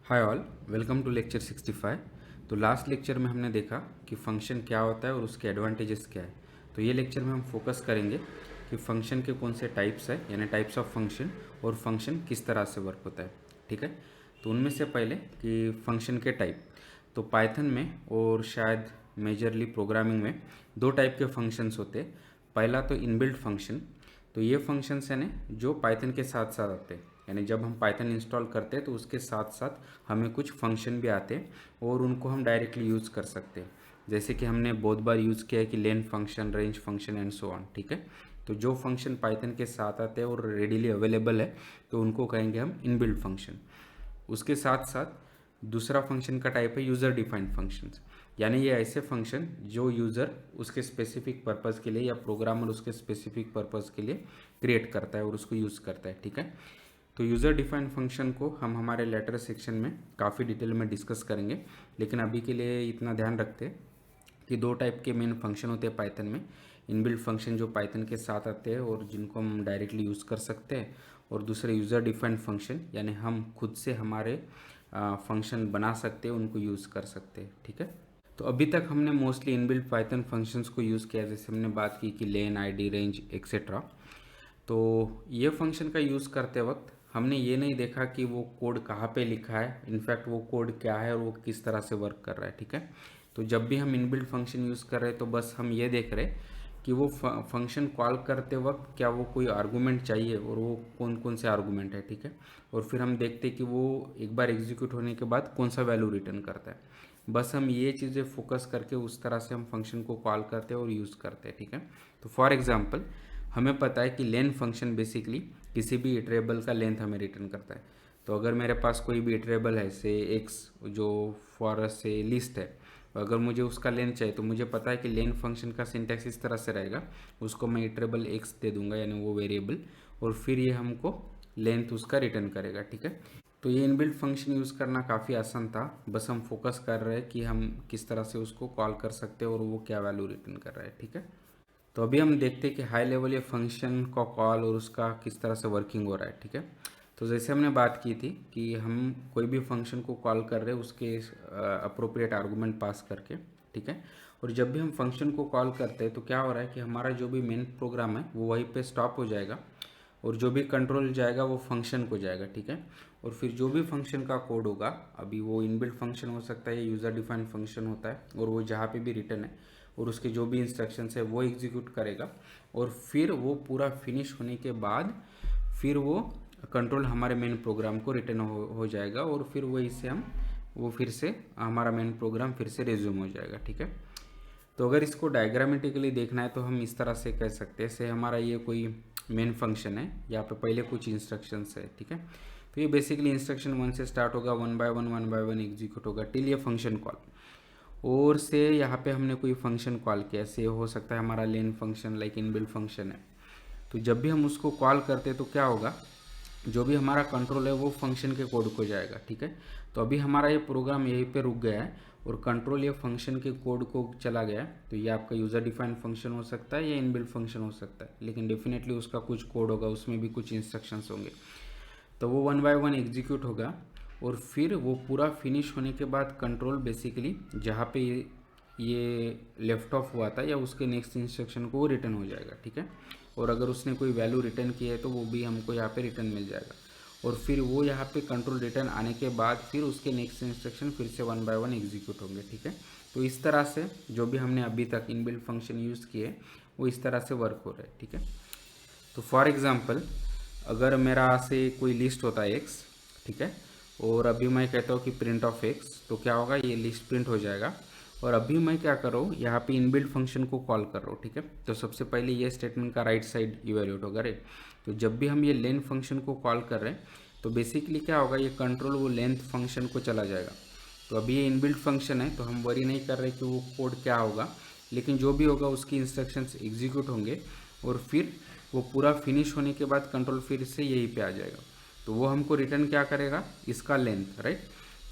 Hi all, welcome to lecture 65। तो last lecture में हमने देखा कि फंक्शन क्या होता है और उसके एडवांटेजेस क्या है। तो ये लेक्चर में हम फोकस करेंगे कि फंक्शन के कौन से टाइप्स है, यानी टाइप्स ऑफ फंक्शन, और फंक्शन किस तरह से वर्क होता है। ठीक है, तो उनमें से पहले कि फंक्शन के टाइप, तो पाइथन में और शायद मेजरली प्रोग्रामिंग में दो टाइप के फंक्शंस होते हैं। पहला तो इनबिल्ट फंक्शन, तो ये फंक्शंस है ना जो पाइथन के साथ साथ आते हैं, यानी जब हम पाइथन इंस्टॉल करते हैं तो उसके साथ साथ हमें कुछ फंक्शन भी आते हैं और उनको हम डायरेक्टली यूज़ कर सकते हैं। जैसे कि हमने बहुत बार यूज़ किया है कि len function, range function and so on. ठीक है, तो जो फंक्शन पाइथन के साथ आते हैं और रेडीली अवेलेबल है तो उनको कहेंगे हम इनबिल्ट फंक्शन। उसके साथ साथ दूसरा फंक्शन का टाइप है यूज़र डिफाइंड फंक्शंस, यानी ये ऐसे फंक्शन जो यूज़र उसके स्पेसिफिक पर्पज़ के लिए या प्रोग्रामर उसके स्पेसिफिक पर्पज़ के लिए क्रिएट करता है और उसको यूज़ करता है। ठीक है, तो यूज़र डिफाइंड फंक्शन को हम हमारे लेटर सेक्शन में काफ़ी डिटेल में डिस्कस करेंगे, लेकिन अभी के लिए इतना ध्यान रखते हैं कि दो टाइप के मेन फंक्शन होते हैं पाइथन में। इनबिल्ट फंक्शन जो पाइथन के साथ आते हैं और जिनको हम डायरेक्टली यूज़ कर सकते हैं, और दूसरे यूज़र डिफाइंड फंक्शन, यानी हम खुद से हमारे फंक्शन बना सकते हैं, उनको यूज़ कर सकते हैं। ठीक है, तो अभी तक हमने मोस्टली इनबिल्ट पाइथन फंक्शंस को यूज़ किया, जैसे हमने बात की कि लेन, आईडी, रेंज एक्सेट्रा। तो ये फंक्शन का यूज़ करते वक्त हमने ये नहीं देखा कि वो कोड कहाँ पे लिखा है, इनफैक्ट वो कोड क्या है और वो किस तरह से वर्क कर रहा है। ठीक है, तो जब भी हम इनबिल्ट फंक्शन यूज़ कर रहे हैं तो बस हम ये देख रहे हैं कि वो फंक्शन कॉल करते वक्त क्या वो कोई आर्गूमेंट चाहिए और वो कौन कौन से आर्गूमेंट है। ठीक है, और फिर हम देखते हैं कि वो एक बार एग्जीक्यूट होने के बाद कौन सा वैल्यू रिटर्न करता है। बस हम ये चीज़ें फोकस करके उस तरह से हम फंक्शन को कॉल करते हैं और यूज़ करते हैं। ठीक है, तो फॉर एग्जांपल हमें पता है कि लेन फंक्शन बेसिकली किसी भी इटरेबल का लेंथ हमें रिटर्न करता है। तो अगर मेरे पास कोई भी इटरेबल है, से एक्स, जो फॉर से लिस्ट है, अगर मुझे उसका लेंथ चाहिए तो मुझे पता है कि लेन फंक्शन का सिंटैक्स इस तरह से रहेगा, उसको मैं इटरेबल एक्स दे दूंगा, यानी वो वेरिएबल, और फिर ये हमको लेंथ उसका रिटर्न करेगा। ठीक है, तो ये इनबिल्ट फंक्शन यूज़ करना काफ़ी आसान था, बस हम फोकस कर रहे हैं कि हम किस तरह से उसको कॉल कर सकते हैं और वो क्या वैल्यू रिटर्न कर रहा है। ठीक है, तो अभी हम देखते हैं कि हाई लेवल ये फंक्शन का कॉल और उसका किस तरह से वर्किंग हो रहा है। ठीक है, तो जैसे हमने बात की थी कि हम कोई भी फंक्शन को कॉल कर रहे हैं उसके अप्रोप्रिएट आर्गूमेंट पास करके। ठीक है, और जब भी हम फंक्शन को कॉल करते हैं तो क्या हो रहा है कि हमारा जो भी मेन प्रोग्राम है वो वहीं पे स्टॉप हो जाएगा और जो भी कंट्रोल जाएगा वो फंक्शन को जाएगा। ठीक है, और फिर जो भी फंक्शन का कोड होगा, अभी वो इनबिल्ट फंक्शन हो सकता है या यूज़र डिफाइंड फंक्शन होता है, और वो जहाँ पे भी रिटर्न है और उसके जो भी इंस्ट्रक्शंस है वो एग्जीक्यूट करेगा, और फिर वो पूरा फिनिश होने के बाद फिर वो कंट्रोल हमारे मेन प्रोग्राम को रिटर्न हो जाएगा, और फिर वही से हम वो फिर से हमारा मेन प्रोग्राम फिर से रिज्यूम हो जाएगा। ठीक है, तो अगर इसको डायग्रामेटिकली देखना है तो हम इस तरह से कह सकते हैं, से हमारा ये कोई मेन फंक्शन है, यहाँ पे पहले कुछ इंस्ट्रक्शंस है। ठीक है, तो ये बेसिकली इंस्ट्रक्शन 1 से स्टार्ट होगा, 1 बाय 1 एग्जीक्यूट होगा टिल ये फंक्शन कॉल, और से यहाँ पे हमने कोई फंक्शन कॉल किया, से हो सकता है हमारा len function, like inbuilt function है। तो जब भी हम उसको कॉल करते हैं तो क्या होगा, जो भी हमारा कंट्रोल है वो फंक्शन के कोड को जाएगा। ठीक है, तो अभी हमारा ये प्रोग्राम यहीं पे रुक गया है और कंट्रोल ये फंक्शन के कोड को चला गया है। तो ये आपका यूज़र डिफाइंड फंक्शन हो सकता है या इनबिल्ट फंक्शन हो सकता है, लेकिन डेफिनेटली उसका कुछ कोड होगा, उसमें भी कुछ इंस्ट्रक्शंस होंगे। तो वो 1 बाय 1 एग्जीक्यूट होगा, और फिर वो पूरा फिनिश होने के बाद कंट्रोल बेसिकली जहाँ पे ये लेफ्ट ऑफ हुआ था या उसके नेक्स्ट इंस्ट्रक्शन को वो रिटर्न हो जाएगा। ठीक है, और अगर उसने कोई वैल्यू रिटर्न की है तो वो भी हमको यहाँ पे रिटर्न मिल जाएगा, और फिर वो यहाँ पे कंट्रोल रिटर्न आने के बाद फिर उसके नेक्स्ट इंस्ट्रक्शन फिर से 1 बाय 1 एग्जीक्यूट होंगे। ठीक है, तो इस तरह से जो भी हमने अभी तक इनबिल्ट फंक्शन यूज़ किए वो इस तरह से वर्क हो रहे हैं। ठीक है, तो फॉर एग्जांपल अगर मेरा से कोई लिस्ट होता है एक्स, ठीक है, और अभी मैं कहता हूँ कि प्रिंट ऑफ एक्स, तो क्या होगा, ये लिस्ट प्रिंट हो जाएगा। और अभी मैं क्या कर रहा हूँ, यहाँ पे इनबिल्ट फंक्शन को कॉल कर रहा हूँ। ठीक है, तो सबसे पहले ये स्टेटमेंट का राइट साइड इवेल्यूट होगा रे। तो जब भी हम ये लेंथ फंक्शन को कॉल कर रहे हैं तो बेसिकली क्या होगा, ये कंट्रोल वो लेंथ फंक्शन को चला जाएगा। तो अभी ये इनबिल्ट फंक्शन है तो हम वरी नहीं कर रहे कि वो कोड क्या होगा, लेकिन जो भी होगा उसकी इंस्ट्रक्शंस एग्जीक्यूट होंगे, और फिर वो पूरा फिनिश होने के बाद कंट्रोल फिर से यहीं पे आ जाएगा। तो वो हमको रिटर्न क्या करेगा, इसका लेंथ, राइट,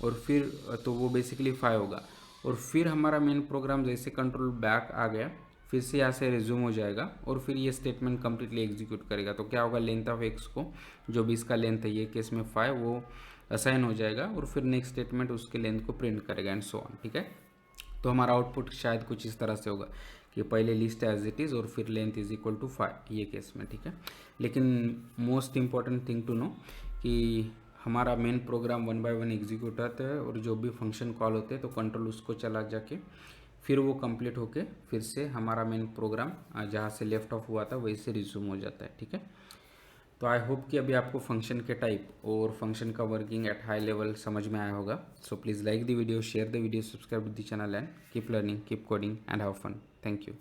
और फिर तो वो बेसिकली 5 होगा, और फिर हमारा मेन प्रोग्राम जैसे कंट्रोल बैक आ गया फिर से यहाँ से रिज्यूम हो जाएगा, और फिर ये स्टेटमेंट कम्प्लीटली एग्जीक्यूट करेगा। तो क्या होगा, लेंथ ऑफ एक्स को, जो भी इसका लेंथ है, ये केस में 5, वो असाइन हो जाएगा और फिर नेक्स्ट स्टेटमेंट उसके लेंथ को प्रिंट करेगा एंड सो ऑन, ठीक है। तो हमारा आउटपुट शायद कुछ इस तरह से होगा कि पहले लिस्ट एज इट इज़ और फिर लेंथ इज इक्वल टू 5, ये केस में, ठीक है। लेकिन most important thing to know कि हमारा मेन प्रोग्राम 1 बाय 1 एग्जीक्यूट होता है और जो भी फंक्शन कॉल होते हैं तो कंट्रोल उसको चला जाके फिर वो कंप्लीट होके फिर से हमारा मेन प्रोग्राम जहाँ से लेफ्ट ऑफ हुआ था वहीं से रिज्यूम हो जाता है, ठीक है। तो आई होप कि अभी आपको फंक्शन के टाइप और फंक्शन का वर्किंग एट हाई लेवल समझ में आया होगा। So please like the video, share the video, subscribe the channel and keep learning, keep coding and have fun. Thank you.